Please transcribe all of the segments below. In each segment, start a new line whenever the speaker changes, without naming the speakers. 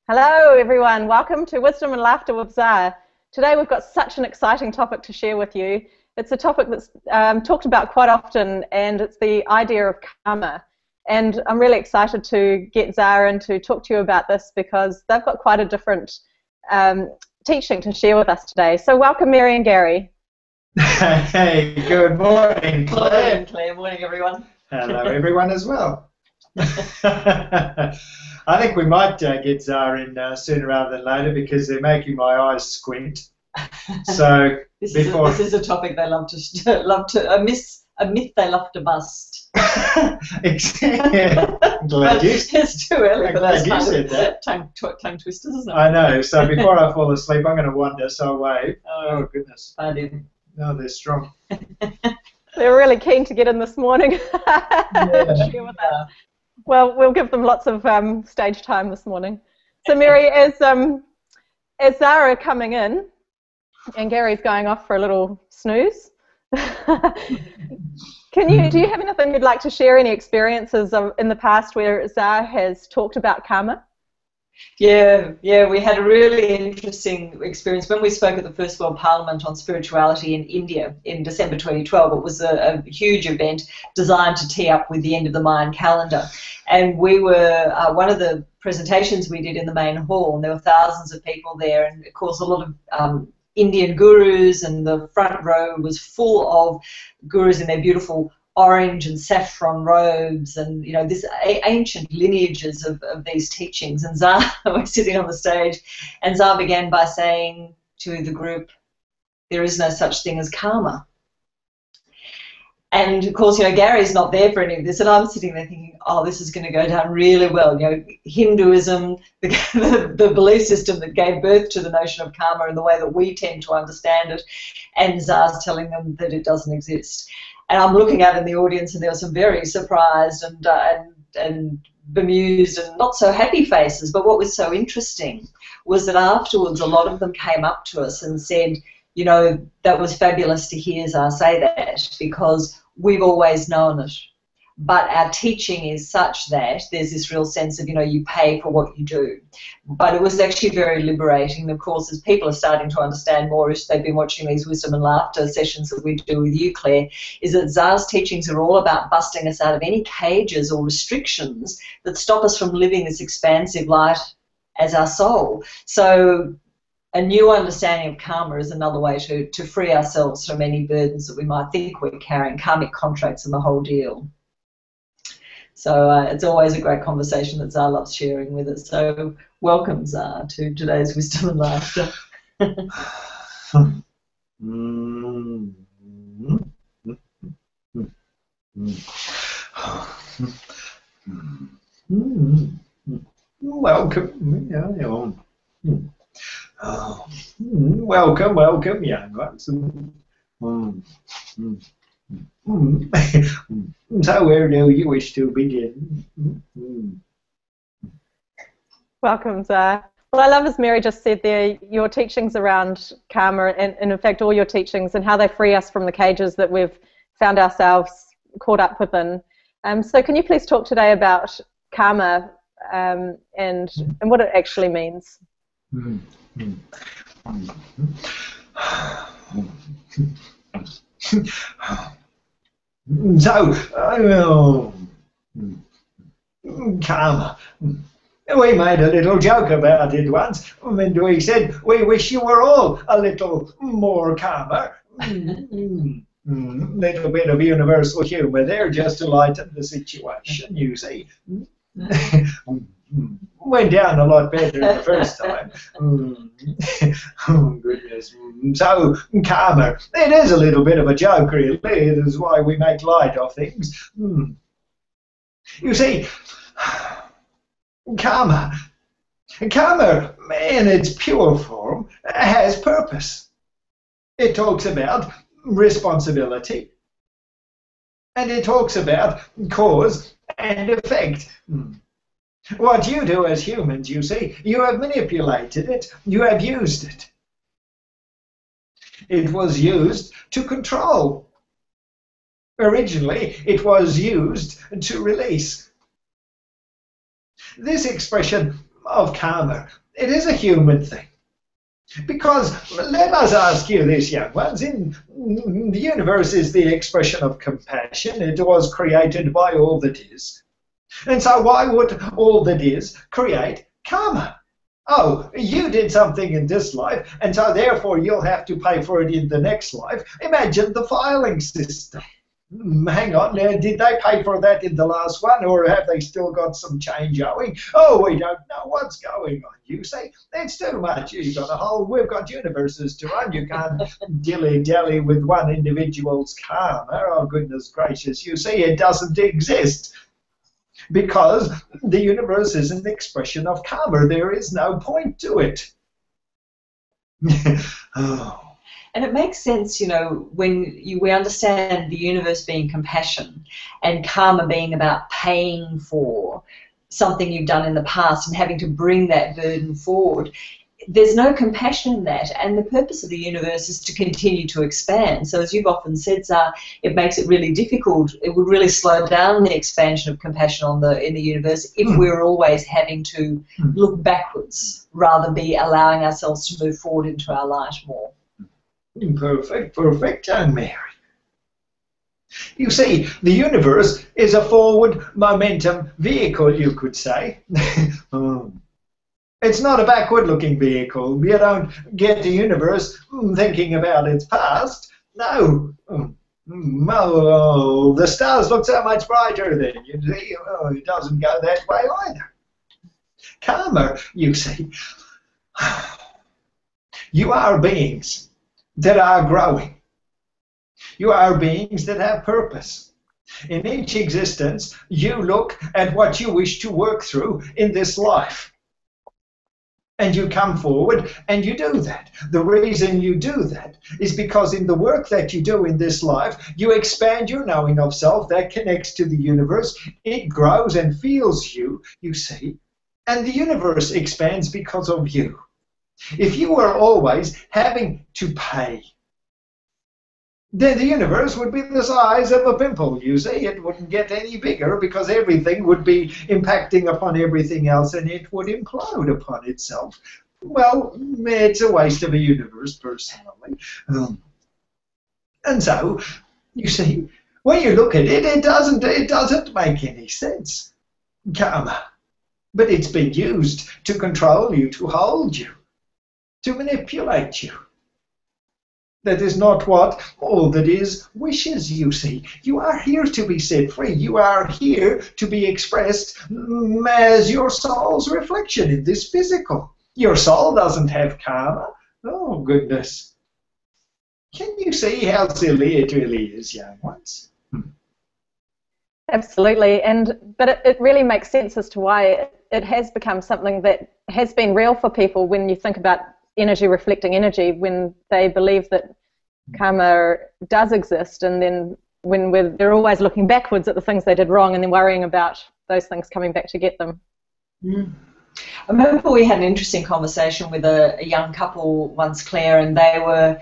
Hello everyone, welcome to Wisdom and Laughter with ZAR. Today we've got such an exciting topic to share with you. It's a topic that's talked about quite often, and it's the idea of karma. And I'm really excited to get ZAR in to talk to you about this because they've got quite a different teaching to share with us today. So welcome Mary and Gary.
Hey, good morning, Claire.
Morning, Claire. Morning, everyone.
Hello, everyone, as well. I think we might get ZAR in sooner rather than later because they're making my eyes squint. So
this is a topic they love to a myth they love to bust.
Yeah, I'm glad
it's too early for those
said that.
tongue twisters, isn't it?
I know. So before I fall asleep, I'm going to wonder. So I'll wave. Oh goodness.
I did.
No, they're strong.
They're really keen to get in this morning.
Yeah.
Share with us. Well, we'll give them lots of stage time this morning. So Mary, as ZAR are coming in, and Gary's going off for a little snooze, do you have anything you'd like to share, any experiences in the past where ZAR has talked about karma?
Yeah, we had a really interesting experience when we spoke at the First World Parliament on spirituality in India in December 2012. It was a huge event designed to tee up with the End of the Mayan calendar. And we were, one of the presentations we did in the main hall, and there were thousands of people there, and of course a lot of Indian gurus, and the front row was full of gurus in their beautiful orange and saffron robes, and this ancient lineages of these teachings. And ZAR was sitting on the stage, and ZAR began by saying to the group, "There is no such thing as karma." And of course, Gary's not there for any of this, and I'm sitting there thinking, oh, this is going to go down really well. Hinduism, the belief system that gave birth to the notion of karma and the way that we tend to understand it, and ZAR's telling them that it doesn't exist. And I'm looking out in the audience, and there were some very surprised and bemused and not so happy faces. But what was so interesting was that afterwards, a lot of them came up to us and said, that was fabulous to hear ZAR say that, because we've always known it. But our teaching is such that there's this real sense of, you pay for what you do. But it was actually very liberating. Of course, as people are starting to understand more, as they've been watching these wisdom and laughter sessions that we do with you, Claire, is that ZAR's teachings are all about busting us out of any cages or restrictions that stop us from living this expansive light as our soul. So a new understanding of karma is another way to free ourselves from any burdens that we might think we're carrying, karmic contracts and the whole deal. So it's always a great conversation that ZAR loves sharing with us. So welcome, ZAR, to today's Wisdom and Laughter.
Welcome. Welcome, young ones. So where do you wish to begin?
Welcome, ZAR. Well, I love, as Mary just said there, your teachings around karma, and in fact all your teachings, and how they free us from the cages that we've found ourselves caught up within. So can you please talk today about karma and what it actually means?
So, karma. We made a little joke about it once, and we said, we wish you were all a little more karma. Little bit of universal humour there just to lighten the situation, you see. Went down a lot better the first time. Oh, goodness. So, karma. It is a little bit of a joke, really. It is why we make light of things. You see, karma in its pure form has purpose. It talks about responsibility, and it talks about cause and effect. What you do as humans, you see, you have manipulated it, you have used it. It was used to control. Originally, it was used to release. This expression, of karma, it is a human thing. Because let us ask you this, young ones, the universe is the expression of compassion. It was created by all that is. And so why would all that is create karma? Oh, you did something in this life, and so therefore you'll have to pay for it in the next life. Imagine the filing system. Hang on, did they pay for that in the last one, or have they still got some change owing? Oh, we don't know what's going on. You say, it's too much. You've got a whole, we've got universes to run. You can't dilly-dally with one individual's karma. Oh, goodness gracious. You see, it doesn't exist. Because the universe is an expression of karma. There is no point to it. Oh.
And it makes sense, you know, when we understand the universe being compassion and karma being about paying for something you've done in the past and having to bring that burden forward. There's no compassion in that, and the purpose of the universe is to continue to expand. So as you've often said, Zar, it makes it really difficult. It would really slow down the expansion of compassion in the universe if we're always having to look backwards rather than be allowing ourselves to move forward into our light more.
Perfect, perfect, young Mary. You see, the universe is a forward momentum vehicle, you could say. It's not a backward-looking vehicle. You don't get the universe thinking about its past. No. Oh, the stars look so much brighter then. You see, oh, it doesn't go that way either. Karma, you see. You are beings that are growing. You are beings that have purpose. In each existence, you look at what you wish to work through in this life. And you come forward and you do that. The reason you do that is because in the work that you do in this life, you expand your knowing of self that connects to the universe. It grows and feels you, you see. And the universe expands because of you. If you were always having to pay, then the universe would be the size of a pimple, you see. It wouldn't get any bigger because everything would be impacting upon everything else and it would implode upon itself. Well, it's a waste of a universe, personally. And so, you see, when you look at it, it doesn't make any sense. Karma. But it's been used to control you, to hold you, to manipulate you. That is not what all that is wishes, you see. You are here to be set free. You are here to be expressed as your soul's reflection in this physical. Your soul doesn't have karma. Oh, goodness. Can you see how silly it really is, young ones?
Absolutely, but it really makes sense as to why it has become something that has been real for people when you think about energy reflecting energy, when they believe that karma does exist, and then when they're always looking backwards at the things they did wrong and then worrying about those things coming back to get them.
I remember we had an interesting conversation with a young couple once, Claire, and they were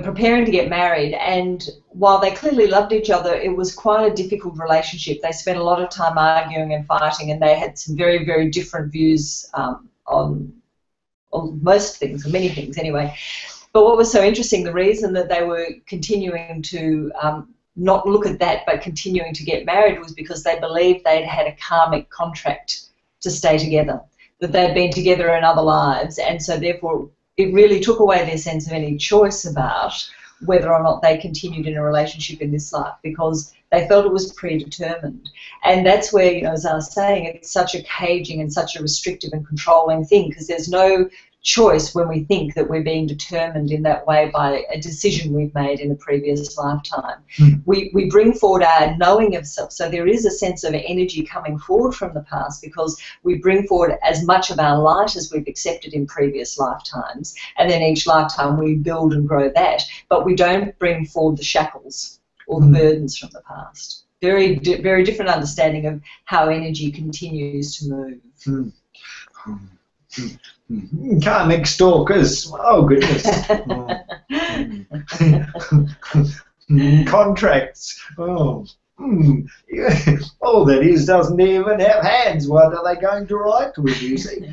preparing to get married, and while they clearly loved each other, it was quite a difficult relationship. They spent a lot of time arguing and fighting, and they had some very, very different views on most things, or many things anyway. But what was so interesting, the reason that they were continuing to not look at that but continuing to get married was because they believed they'd had a karmic contract to stay together, that they'd been together in other lives, and so therefore it really took away their sense of any choice about whether or not they continued in a relationship in this life, because they felt it was predetermined. And that's where, you know, as I was saying, it's such a caging and such a restrictive and controlling thing, because there's no choice when we think that we're being determined in that way by a decision we've made in a previous lifetime. We bring forward our knowing of self, so there is a sense of energy coming forward from the past because we bring forward as much of our light as we've accepted in previous lifetimes, and then each lifetime we build and grow that, but we don't bring forward the shackles or the burdens from the past. Very different understanding of how energy continues to move.
Karmic stalkers. Oh, goodness. Contracts. Oh, All that is doesn't even have hands. What are they going to write with, you see?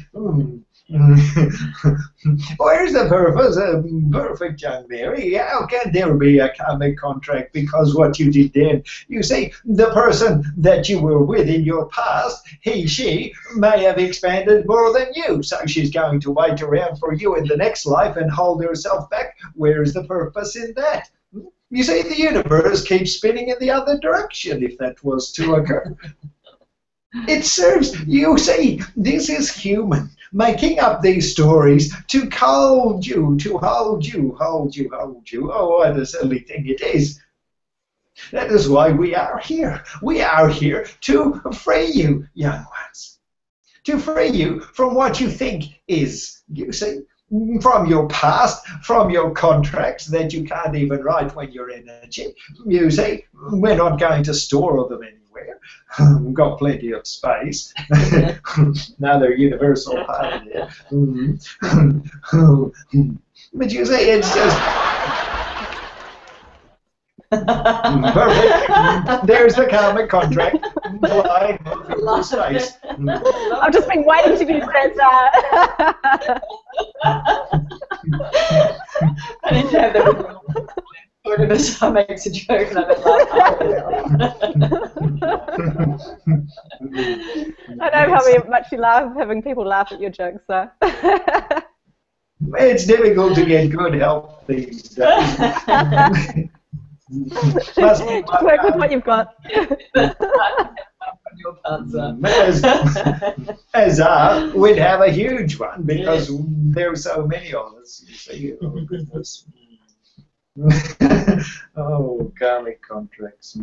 Where's the purpose? Perfect, young Mary. How can there be a karmic contract? Because what you did then, you see, the person that you were with in your past, he, she, may have expanded more than you. So she's going to wait around for you in the next life and hold herself back. Where is the purpose in that? You see, the universe keeps spinning in the other direction if that was to occur. It serves, you see, this is human, making up these stories to hold you, to hold you, hold you, hold you. Oh, what a silly thing it is. That is why we are here. We are here to free you, young ones. To free you from what you think is, you see, from your past, from your contracts that you can't even write when you're energy. You see, we're not going to store them anywhere. We've got plenty of space. Another universal part there. But you see, it's just perfect. There's the karmic contract. Lying in space.
I've just been waiting to do that.
I need to have that. One of us makes a joke and I
know how much you love having people laugh at your jokes, so.
It's difficult to get good help these days.
Just work with what you've got.
As we'd have a huge one because there are so many of us. You see, oh goodness. Oh, karmic contracts.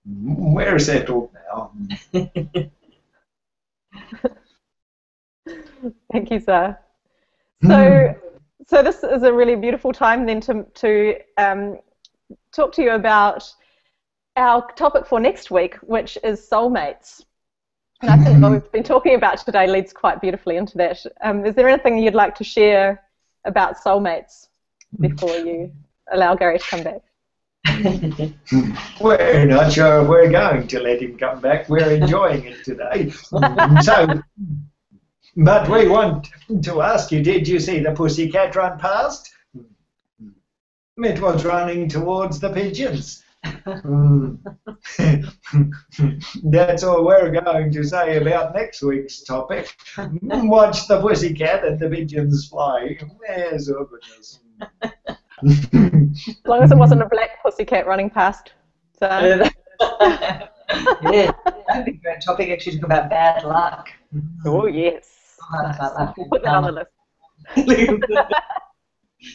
We're settled now.
Thank you, sir. So this is a really beautiful time then to talk to you about our topic for next week, which is soulmates. And I think what we've been talking about today leads quite beautifully into that. Is there anything you'd like to share about soulmates before you allow Gary to come back?
We're not sure if we're going to let him come back. We're enjoying it today. But we want to ask you, did you see the pussycat run past? It was running towards the pigeons. That's all we're going to say about next week's topic. Watch the pussycat and the pigeons fly. There's our goodness.
As long as it wasn't a black pussycat running past. So.
Yeah, that'd be a great topic actually to talk about bad luck.
Oh yes. We'll put that on the list.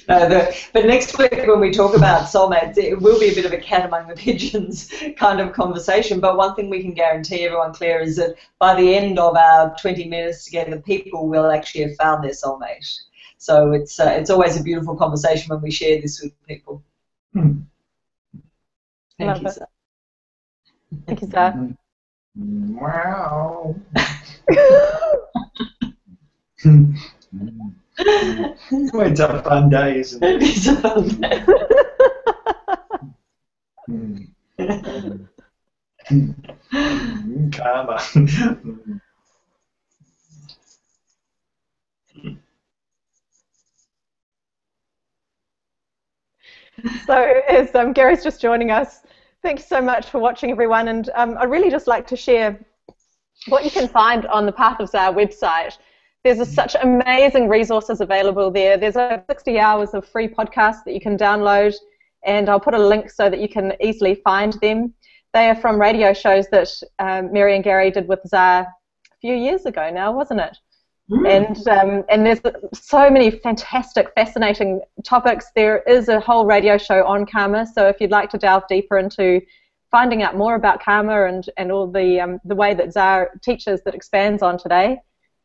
But next week when we talk about soulmates, it will be a bit of a cat among the pigeons kind of conversation. But one thing we can guarantee everyone, Claire, is that by the end of our 20 minutes together, people will actually have found their soulmate. So it's always a beautiful conversation when we share this with people. Thank you, sir.
Thank you, sir.
Wow. It's a fun day, isn't it?
It's a fun day.
Karma.
So as Gary's just joining us, thanks so much for watching, everyone. And I'd really just like to share what you can find on the Path of DZAR website. There's such amazing resources available there. There's over 60 hours of free podcasts that you can download, and I'll put a link so that you can easily find them. They are from radio shows that Mary and Gary did with DZAR a few years ago now, wasn't it? And there's so many fantastic, fascinating topics. There is a whole radio show on karma, so if you'd like to delve deeper into finding out more about karma and all the way that DZAR teaches that expands on today,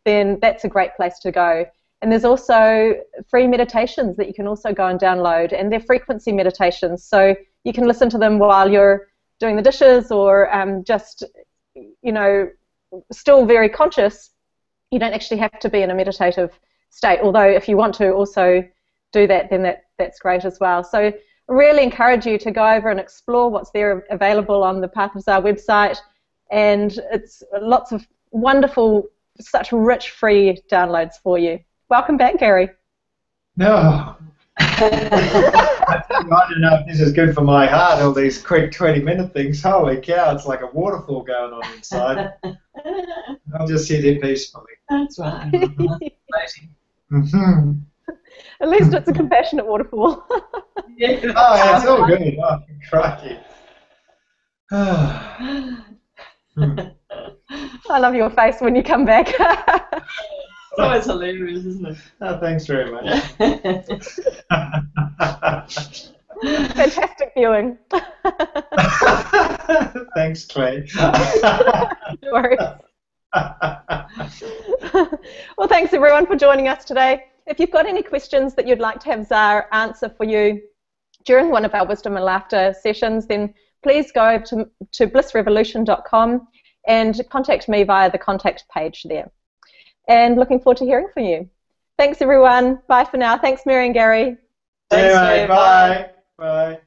then that's a great place to go. And there's also free meditations that you can also go and download, and they're frequency meditations, so you can listen to them while you're doing the dishes or just, you know, still very conscious. You don't actually have to be in a meditative state, although if you want to also do that, then that's great as well. So I really encourage you to go over and explore what's there available on the Path of DZAR website, and it's lots of wonderful, such rich free downloads for you. Welcome back, Gary.
No. I don't know if this is good for my heart, all these quick 20-minute things. Holy cow, it's like a waterfall going on inside. I'll just sit here peacefully.
That's right.
Mm-hmm.
At least it's a compassionate waterfall.
Yeah.
Oh, it's all good. Oh, crikey.
I love your face when you come back.
It's always hilarious, isn't it?
Oh, thanks very much.
Fantastic viewing.
Thanks, Clay.
No worries. Well, thanks everyone for joining us today. If you've got any questions that you'd like to have DZAR answer for you during one of our Wisdom and Laughter sessions, then please go to blissrevolution.com and contact me via the contact page there. And looking forward to hearing from you. Thanks everyone. Bye for now. Thanks, Mary and Gary.
Anyway, bye. Bye.